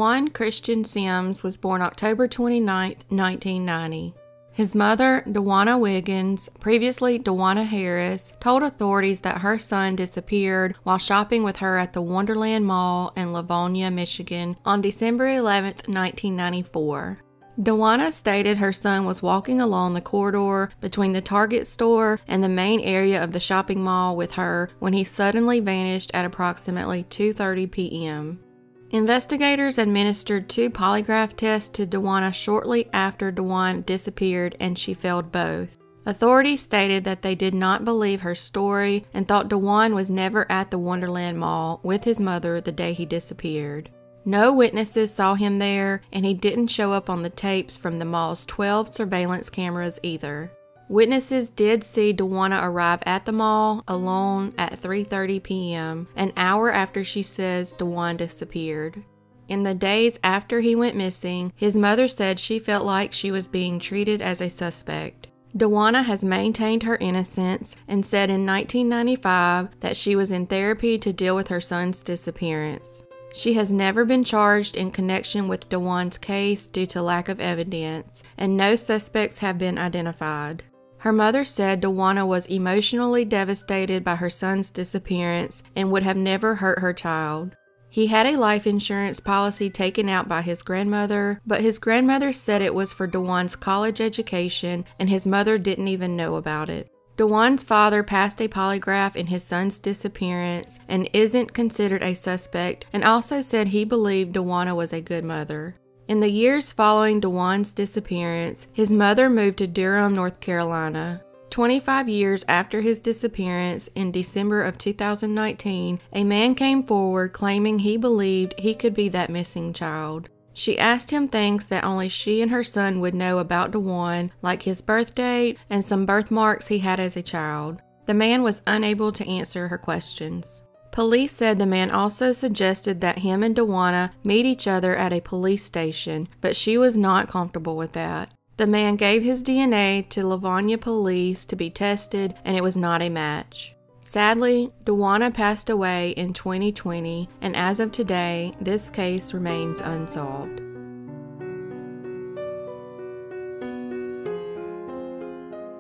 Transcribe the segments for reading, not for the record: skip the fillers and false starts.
Dejuan Christian Sims was born October 29, 1990. His mother, Dewana Wiggins, previously Dewana Harris, told authorities that her son disappeared while shopping with her at the Wonderland Mall in Livonia, Michigan on December 11, 1994. Dewana stated her son was walking along the corridor between the Target store and the main area of the shopping mall with her when he suddenly vanished at approximately 2:30 p.m. Investigators administered 2 polygraph tests to Dewana shortly after Dejuan disappeared, and she failed both. Authorities stated that they did not believe her story and thought Dejuan was never at the Wonderland Mall with his mother the day he disappeared. No witnesses saw him there, and he didn't show up on the tapes from the mall's 12 surveillance cameras either. Witnesses did see Dewana arrive at the mall alone at 3:30 p.m., an hour after she says Dejuan disappeared. In the days after he went missing, his mother said she felt like she was being treated as a suspect. Dewana has maintained her innocence and said in 1995 that she was in therapy to deal with her son's disappearance. She has never been charged in connection with Dejuan's case due to lack of evidence, and no suspects have been identified. Her mother said Dewana was emotionally devastated by her son's disappearance and would have never hurt her child. He had a life insurance policy taken out by his grandmother, but his grandmother said it was for Dejuan's college education and his mother didn't even know about it. Dejuan's father passed a polygraph in his son's disappearance and isn't considered a suspect, and also said he believed Dewana was a good mother. In the years following Dejuan's disappearance, his mother moved to Durham, North Carolina. 25 years after his disappearance, in December of 2019, a man came forward claiming he believed he could be that missing child. She asked him things that only she and her son would know about Dejuan, like his birth date and some birthmarks he had as a child. The man was unable to answer her questions. Police said the man also suggested that him and Dewana meet each other at a police station, but she was not comfortable with that. The man gave his DNA to Livonia police to be tested, and it was not a match. Sadly, Dewana passed away in 2020, and as of today, this case remains unsolved.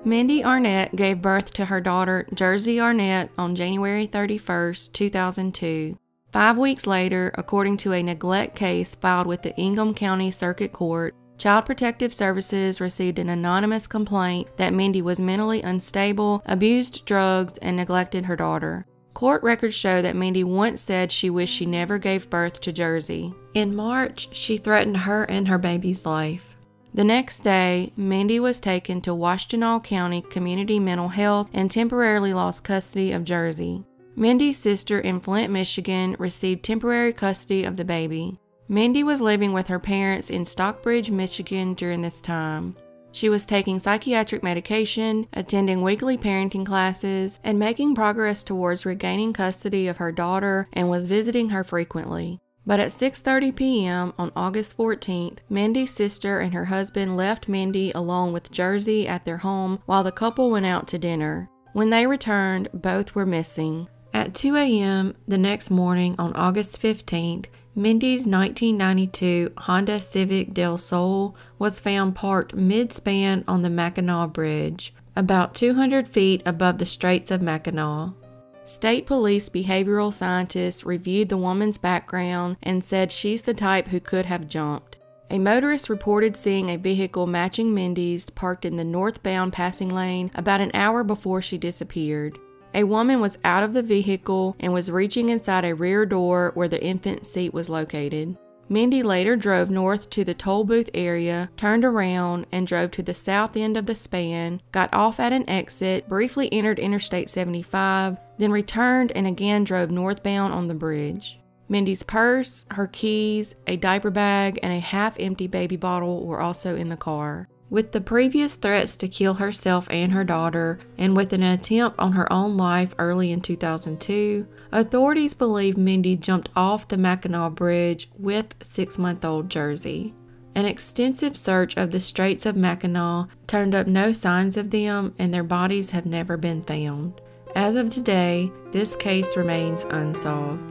Mindy Arnett gave birth to her daughter, Jersey Arnett, on January 31, 2002. 5 weeks later, according to a neglect case filed with the Ingham County Circuit Court, Child Protective Services received an anonymous complaint that Mindy was mentally unstable, abused drugs, and neglected her daughter. Court records show that Mindy once said she wished she never gave birth to Jersey. In March, she threatened her and her baby's life. The next day, Mindy was taken to Washtenaw County Community Mental Health and temporarily lost custody of Jersey. Mindy's sister in Flint, Michigan, received temporary custody of the baby. Mindy was living with her parents in Stockbridge, Michigan during this time. She was taking psychiatric medication, attending weekly parenting classes, and making progress towards regaining custody of her daughter, and was visiting her frequently. But at 6:30 p.m. on August 14th, Mindy's sister and her husband left Mindy alone with Jersey at their home while the couple went out to dinner. When they returned, both were missing. At 2 a.m. the next morning on August 15th, Mindy's 1992 Honda Civic Del Sol was found parked mid-span on the Mackinac Bridge, about 200 feet above the Straits of Mackinac. State police behavioral scientists reviewed the woman's background and said she's the type who could have jumped. A motorist reported seeing a vehicle matching Mindy's parked in the northbound passing lane about an hour before she disappeared. A woman was out of the vehicle and was reaching inside a rear door where the infant seat was located. Mindy later drove north to the toll booth area, turned around, and drove to the south end of the span, got off at an exit, briefly entered Interstate 75, then returned and again drove northbound on the bridge. Mindy's purse, her keys, a diaper bag, and a half-empty baby bottle were also in the car. With the previous threats to kill herself and her daughter, and with an attempt on her own life early in 2002, authorities believe Mindy jumped off the Mackinac Bridge with 6-month-old Jersey. An extensive search of the Straits of Mackinac turned up no signs of them, and their bodies have never been found. As of today, this case remains unsolved.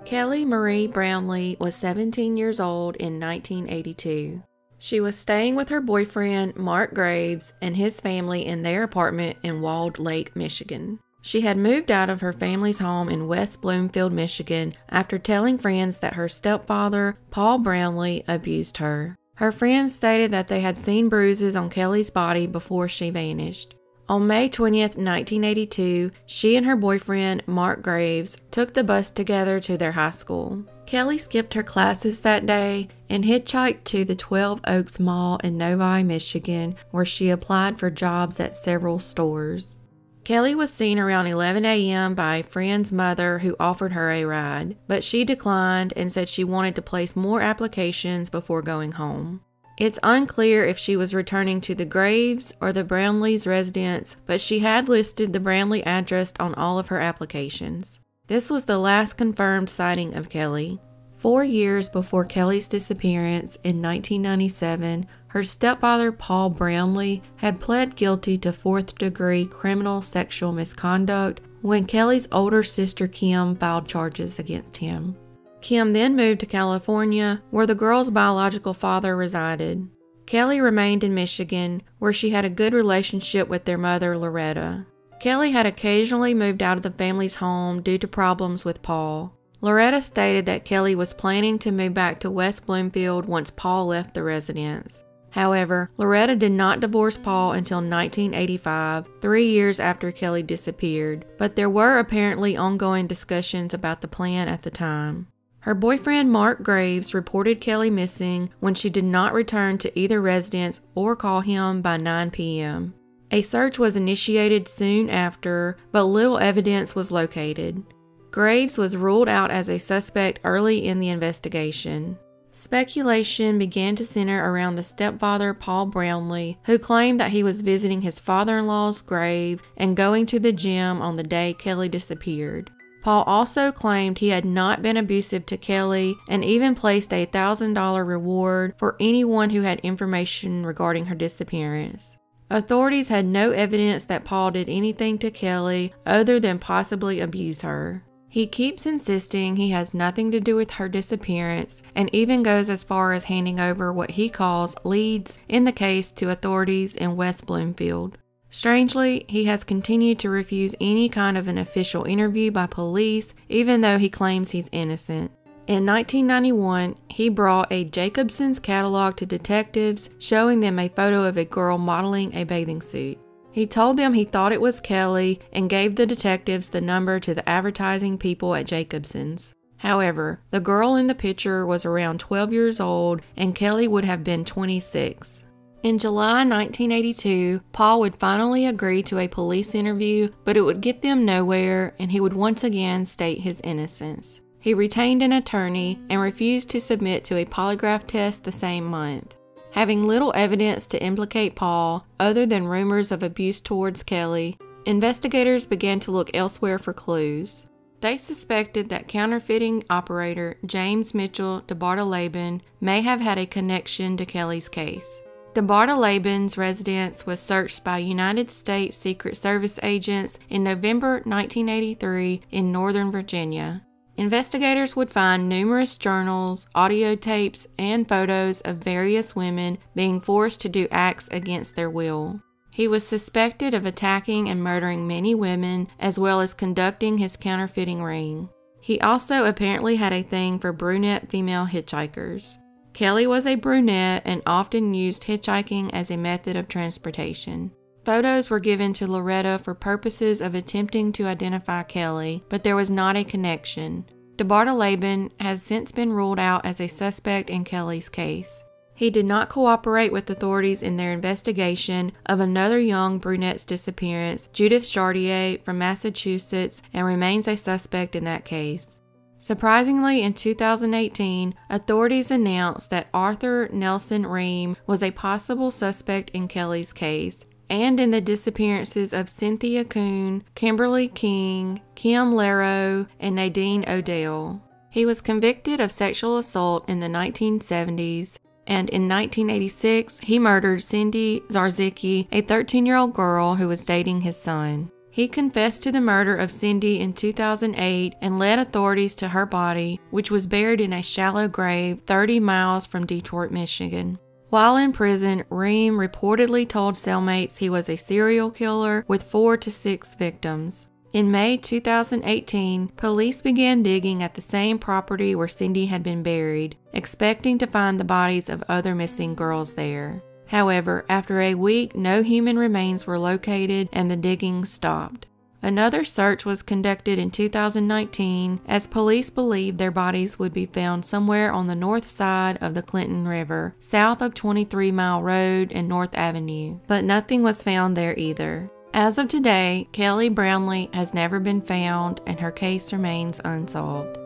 Kellie Marie Brownlee was 17 years old in 1982. She was staying with her boyfriend, Mark Graves, and his family in their apartment in Walled Lake, Michigan. She had moved out of her family's home in West Bloomfield, Michigan, after telling friends that her stepfather, Paul Brownlee, abused her. Her friends stated that they had seen bruises on Kellie's body before she vanished. On May 20th, 1982, she and her boyfriend, Mark Graves, took the bus together to their high school. Kellie skipped her classes that day and hitchhiked to the 12 Oaks Mall in Novi, Michigan, where she applied for jobs at several stores. Kellie was seen around 11 a.m. by a friend's mother who offered her a ride, but she declined and said she wanted to place more applications before going home. It's unclear if she was returning to the Graves or the Brownlee's residence, but she had listed the Brownlee address on all of her applications. This was the last confirmed sighting of Kellie. 4 years before Kellie's disappearance in 1997, her stepfather, Paul Brownlee, had pled guilty to fourth-degree criminal sexual misconduct when Kellie's older sister Kim filed charges against him. Kim then moved to California, where the girl's biological father resided. Kellie remained in Michigan, where she had a good relationship with their mother, Loretta. Kellie had occasionally moved out of the family's home due to problems with Paul. Loretta stated that Kellie was planning to move back to West Bloomfield once Paul left the residence. However, Loretta did not divorce Paul until 1985, 3 years after Kellie disappeared, but there were apparently ongoing discussions about the plan at the time. Her boyfriend Mark Graves reported Kellie missing when she did not return to either residence or call him by 9 p.m. A search was initiated soon after, but little evidence was located. Graves was ruled out as a suspect early in the investigation. Speculation began to center around the stepfather Paul Brownlee, who claimed that he was visiting his father-in-law's grave and going to the gym on the day Kellie disappeared. Paul also claimed he had not been abusive to Kellie and even placed a $1,000 reward for anyone who had information regarding her disappearance. Authorities had no evidence that Paul did anything to Kellie other than possibly abuse her. He keeps insisting he has nothing to do with her disappearance and even goes as far as handing over what he calls leads in the case to authorities in West Bloomfield. Strangely, he has continued to refuse any kind of an official interview by police, even though he claims he's innocent. In 1991, he brought a Jacobson's catalog to detectives, showing them a photo of a girl modeling a bathing suit. He told them he thought it was Kellie and gave the detectives the number to the advertising people at Jacobson's. However, the girl in the picture was around 12 years old and Kellie would have been 26. In July 1982, Paul would finally agree to a police interview, but it would get them nowhere and he would once again state his innocence. He retained an attorney and refused to submit to a polygraph test the same month. Having little evidence to implicate Paul, other than rumors of abuse towards Kellie, investigators began to look elsewhere for clues. They suspected that counterfeiting operator James Mitchell DeBartoleben may have had a connection to Kellie's case. DeBartoleben's residence was searched by United States Secret Service agents in November 1983 in Northern Virginia. Investigators would find numerous journals, audio tapes, and photos of various women being forced to do acts against their will. He was suspected of attacking and murdering many women, as well as conducting his counterfeiting ring. He also apparently had a thing for brunette female hitchhikers. Kellie was a brunette and often used hitchhiking as a method of transportation. Photos were given to Loretta for purposes of attempting to identify Kellie, but there was not a connection. DeBartoleben has since been ruled out as a suspect in Kellie's case. He did not cooperate with authorities in their investigation of another young brunette's disappearance, Judith Chartier from Massachusetts, and remains a suspect in that case. Surprisingly, in 2018, authorities announced that Arthur Nelson Ream was a possible suspect in Kellie's case, and in the disappearances of Cynthia Kuhn, Kimberly King, Kim Laro, and Nadine Odell. He was convicted of sexual assault in the 1970s, and in 1986, he murdered Cindy Zarzicki, a 13-year-old girl who was dating his son. He confessed to the murder of Cindy in 2008 and led authorities to her body, which was buried in a shallow grave 30 miles from Detroit, Michigan. While in prison, Ream reportedly told cellmates he was a serial killer with 4 to 6 victims. In May 2018, police began digging at the same property where Cindy had been buried, expecting to find the bodies of other missing girls there. However, after a week, no human remains were located and the digging stopped. Another search was conducted in 2019 as police believed their bodies would be found somewhere on the north side of the Clinton River, south of 23 Mile Road and North Avenue, but nothing was found there either. As of today, Kellie Brownlee has never been found and her case remains unsolved.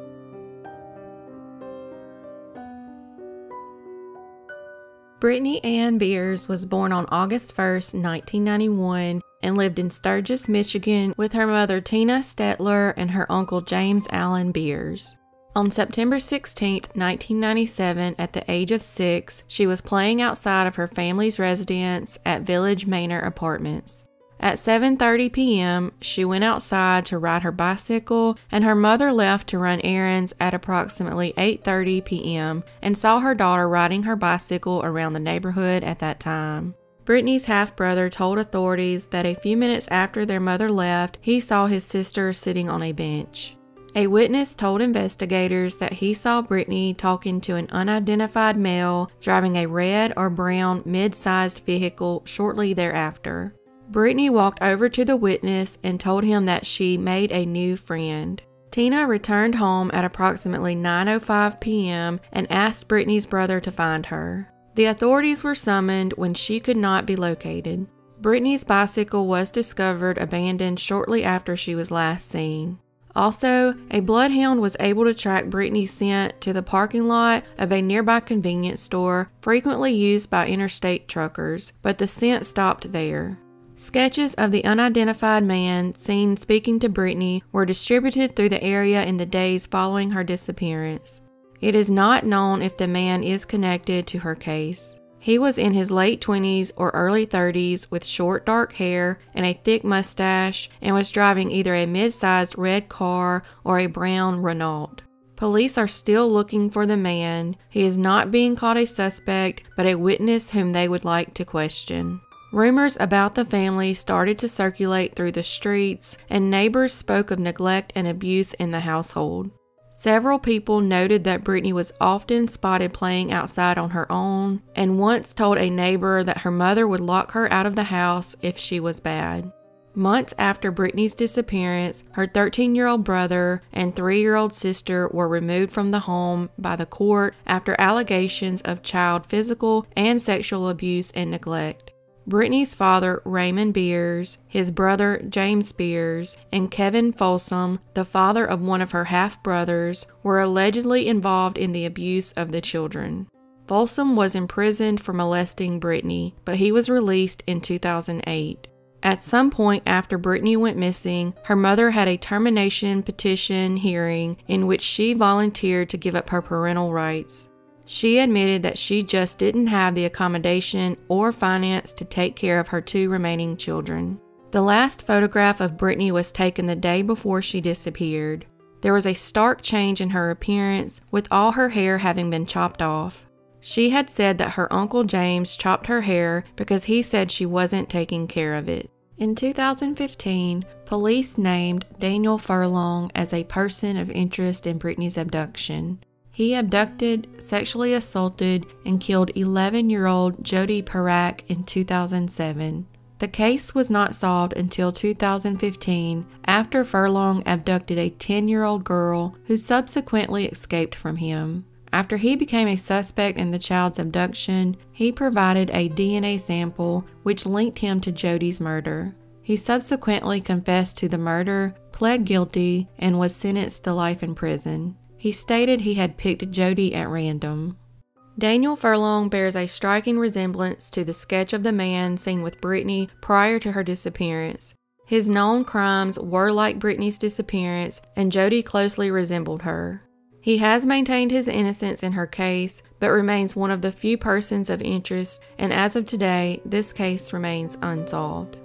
Brittany Ann Beers was born on August 1, 1991, and lived in Sturgis, Michigan with her mother Tina Stetler and her uncle James Allen Beers. On September 16, 1997, at the age of 6, she was playing outside of her family's residence at Village Manor Apartments. At 7:30 p.m., she went outside to ride her bicycle, and her mother left to run errands at approximately 8:30 p.m. and saw her daughter riding her bicycle around the neighborhood at that time. Brittany's half-brother told authorities that a few minutes after their mother left, he saw his sister sitting on a bench. A witness told investigators that he saw Brittany talking to an unidentified male driving a red or brown mid-sized vehicle shortly thereafter. Brittany walked over to the witness and told him that she made a new friend. Tina returned home at approximately 9:05 p.m. and asked Brittany's brother to find her. The authorities were summoned when she could not be located. Brittany's bicycle was discovered abandoned shortly after she was last seen. Also, a bloodhound was able to track Brittany's scent to the parking lot of a nearby convenience store frequently used by interstate truckers, but the scent stopped there. Sketches of the unidentified man seen speaking to Brittany were distributed through the area in the days following her disappearance. It is not known if the man is connected to her case. He was in his late 20s or early 30s with short dark hair and a thick mustache and was driving either a mid-sized red car or a brown Renault. Police are still looking for the man. He is not being called a suspect, but a witness whom they would like to question. Rumors about the family started to circulate through the streets, and neighbors spoke of neglect and abuse in the household. Several people noted that Brittany was often spotted playing outside on her own, and once told a neighbor that her mother would lock her out of the house if she was bad. Months after Brittany's disappearance, her 13-year-old brother and 3-year-old sister were removed from the home by the court after allegations of child physical and sexual abuse and neglect. Brittany's father, Raymond Beers, his brother, James Beers, and Kevin Folsom, the father of one of her half-brothers, were allegedly involved in the abuse of the children. Folsom was imprisoned for molesting Brittany, but he was released in 2008. At some point after Brittany went missing, her mother had a termination petition hearing in which she volunteered to give up her parental rights. She admitted that she just didn't have the accommodation or finance to take care of her 2 remaining children. The last photograph of Brittany was taken the day before she disappeared. There was a stark change in her appearance, with all her hair having been chopped off. She had said that her Uncle James chopped her hair because he said she wasn't taking care of it. In 2015, police named Daniel Furlong as a person of interest in Brittany's abduction. He abducted, sexually assaulted, and killed 11-year-old Jodi Parak in 2007. The case was not solved until 2015 after Furlong abducted a 10-year-old girl who subsequently escaped from him. After he became a suspect in the child's abduction, he provided a DNA sample which linked him to Jodi's murder. He subsequently confessed to the murder, pled guilty, and was sentenced to life in prison. He stated he had picked Jodi at random. Daniel Furlong bears a striking resemblance to the sketch of the man seen with Brittany prior to her disappearance. His known crimes were like Brittany's disappearance, and Jodi closely resembled her. He has maintained his innocence in her case, but remains one of the few persons of interest, and as of today, this case remains unsolved.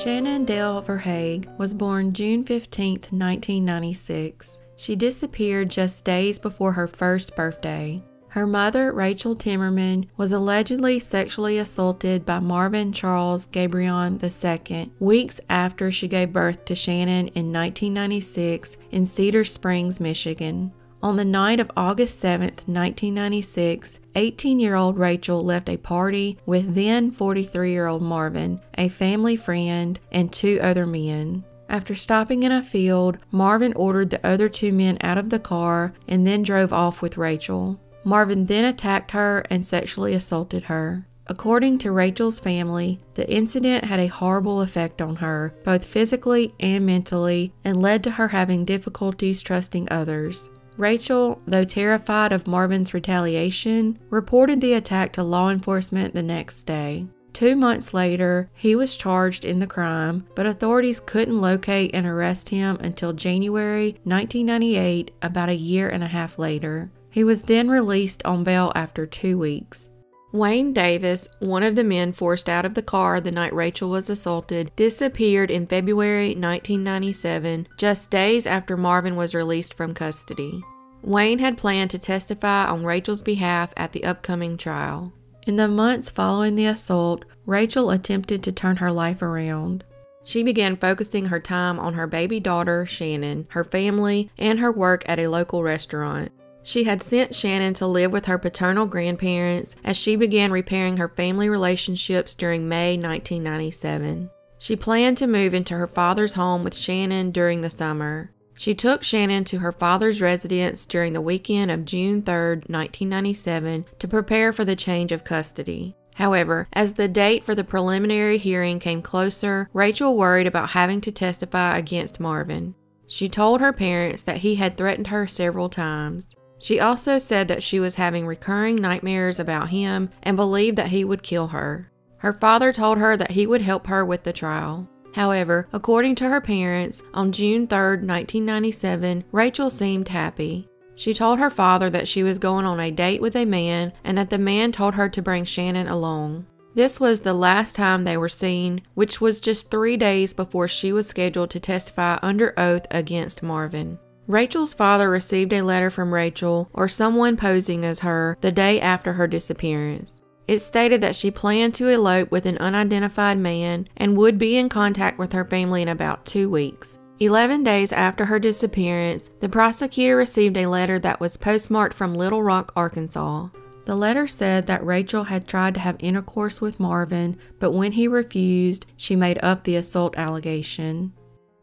Shannon Dale Verhage was born June 15, 1996. She disappeared just days before her first birthday. Her mother, Rachel Timmerman, was allegedly sexually assaulted by Marvin Charles Gabrion II weeks after she gave birth to Shannon in 1996 in Cedar Springs, Michigan. On the night of August 7, 1996, 18-year-old Rachel left a party with then 43-year-old Marvin, a family friend, and 2 other men. After stopping in a field, Marvin ordered the other 2 men out of the car and then drove off with Rachel. Marvin then attacked her and sexually assaulted her. According to Rachel's family, the incident had a horrible effect on her, both physically and mentally, and led to her having difficulties trusting others. Rachel, though terrified of Marvin's retaliation, reported the attack to law enforcement the next day. 2 months later, he was charged in the crime, but authorities couldn't locate and arrest him until January 1998, about a year and a half later. He was then released on bail after 2 weeks. Wayne Davis, one of the men forced out of the car the night Rachel was assaulted, disappeared in February 1997, just days after Marvin was released from custody. Wayne had planned to testify on Rachel's behalf at the upcoming trial. In the months following the assault, Rachel attempted to turn her life around. She began focusing her time on her baby daughter, Shannon, her family, and her work at a local restaurant. She had sent Shannon to live with her paternal grandparents as she began repairing her family relationships during May 1997. She planned to move into her father's home with Shannon during the summer. She took Shannon to her father's residence during the weekend of June 3, 1997, to prepare for the change of custody. However, as the date for the preliminary hearing came closer, Rachel worried about having to testify against Marvin. She told her parents that he had threatened her several times. She also said that she was having recurring nightmares about him and believed that he would kill her. Her father told her that he would help her with the trial. However, according to her parents, on June 3, 1997, Rachel seemed happy. She told her father that she was going on a date with a man and that the man told her to bring Shannon along. This was the last time they were seen, which was just 3 days before she was scheduled to testify under oath against Marvin. Rachel's father received a letter from Rachel, or someone posing as her, the day after her disappearance. It stated that she planned to elope with an unidentified man and would be in contact with her family in about 2 weeks. 11 days after her disappearance, the prosecutor received a letter that was postmarked from Little Rock, Arkansas. The letter said that Rachel had tried to have intercourse with Marvin, but when he refused, she made up the assault allegation.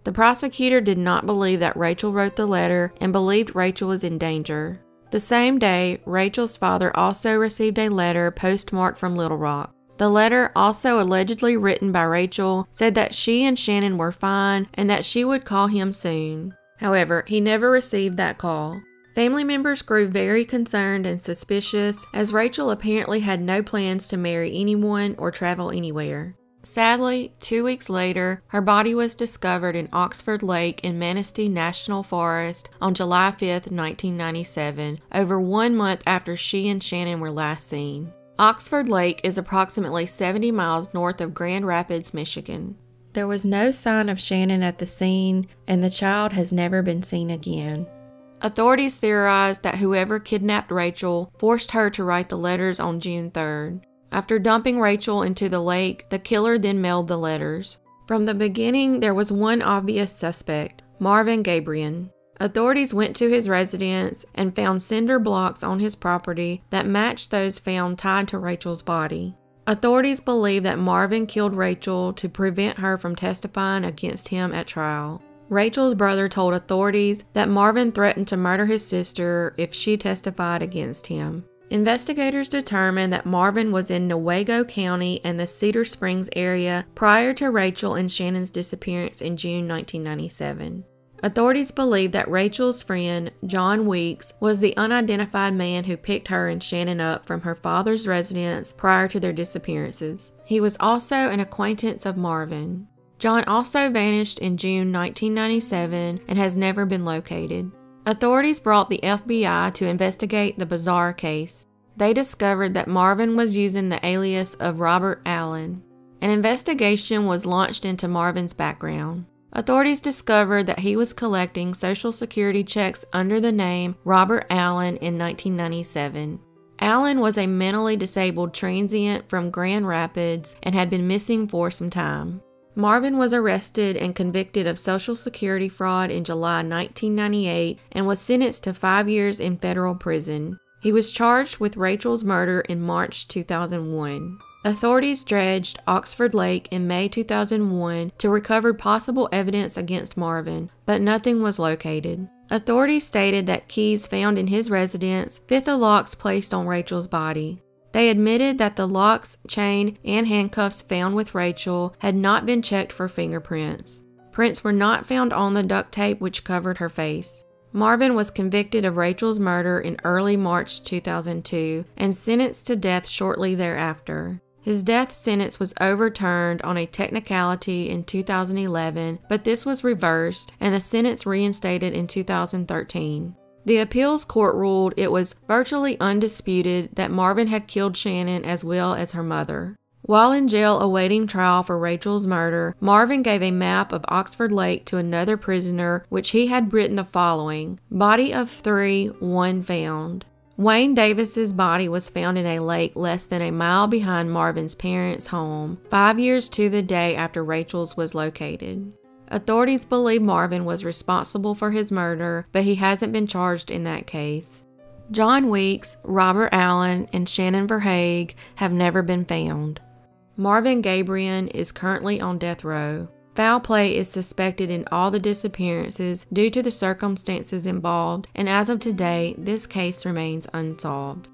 The prosecutor did not believe that Rachel wrote the letter and believed Rachel was in danger. The same day, Rachel's father also received a letter postmarked from Little Rock. The letter, also allegedly written by Rachel, said that she and Shannon were fine and that she would call him soon. However, he never received that call. Family members grew very concerned and suspicious, as Rachel apparently had no plans to marry anyone or travel anywhere. Sadly, 2 weeks later, her body was discovered in Oxford Lake in Manistee National Forest on July 5, 1997, over 1 month after she and Shannon were last seen. Oxford Lake is approximately 70 miles north of Grand Rapids, Michigan. There was no sign of Shannon at the scene, and the child has never been seen again. Authorities theorized that whoever kidnapped Rachel forced her to write the letters on June 3rd. After dumping Rachel into the lake, the killer then mailed the letters. From the beginning, there was one obvious suspect, Marvin Gabrion. Authorities went to his residence and found cinder blocks on his property that matched those found tied to Rachel's body. Authorities believe that Marvin killed Rachel to prevent her from testifying against him at trial. Rachel's brother told authorities that Marvin threatened to murder his sister if she testified against him. Investigators determined that Marvin was in Newaygo County and the Cedar Springs area prior to Rachel and Shannon's disappearance in June 1997. Authorities believe that Rachel's friend, John Weeks, was the unidentified man who picked her and Shannon up from her father's residence prior to their disappearances. He was also an acquaintance of Marvin. John also vanished in June 1997 and has never been located. Authorities brought the FBI to investigate the bizarre case. They discovered that Marvin was using the alias of Robert Allen. An investigation was launched into Marvin's background. Authorities discovered that he was collecting Social Security checks under the name Robert Allen in 1997. Allen was a mentally disabled transient from Grand Rapids and had been missing for some time. Marvin was arrested and convicted of Social Security fraud in July 1998 and was sentenced to 5 years in federal prison. He was charged with Rachel's murder in March 2001. Authorities dredged Oxford Lake in May 2001 to recover possible evidence against Marvin, but nothing was located. Authorities stated that keys found in his residence fit the locks placed on Rachel's body. They admitted that the locks, chain, and handcuffs found with Rachel had not been checked for fingerprints. Prints were not found on the duct tape which covered her face. Marvin was convicted of Rachel's murder in early March 2002 and sentenced to death shortly thereafter. His death sentence was overturned on a technicality in 2011, but this was reversed and the sentence reinstated in 2013. The appeals court ruled it was virtually undisputed that Marvin had killed Shannon as well as her mother. While in jail awaiting trial for Rachel's murder, Marvin gave a map of Oxford Lake to another prisoner, which he had written the following: "Body of 3, 1 found." Wayne Davis's body was found in a lake less than a mile behind Marvin's parents' home, 5 years to the day after Rachel's was located. Authorities believe Marvin was responsible for his murder, but he hasn't been charged in that case. John Weeks, Robert Allen, and Shannon Verhage have never been found. Marvin Gabriel is currently on death row. Foul play is suspected in all the disappearances due to the circumstances involved, and as of today, this case remains unsolved.